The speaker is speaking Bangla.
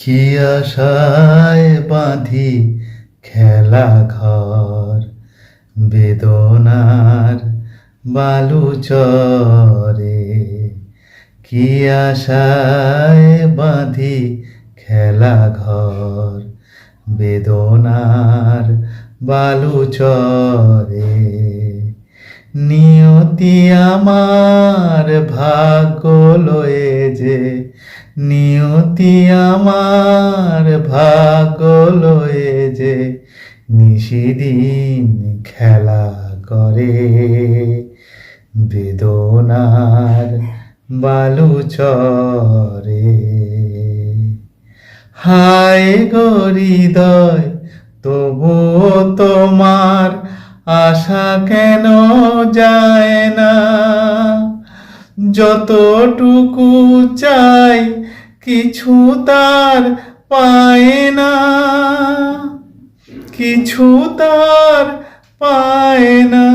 কি আশায় বাঁধি খেলা ঘর, বেদনার বালুচরে। কি আশায় বাঁধি খেলা ঘর, বেদনার বালুচরে। নিয়তি আমার ভাগ্য লয়ে যে, নিয়তি আমার ভাগ্য লয়ে যে নিশিদিন খেলা করে, বেদনার বালুচরে। হায় গো হৃদয়, তবুও তোমার আশা কেন যায় না? যতটুকু চাই কিছু তার পায় না, কিছু তার পায় না।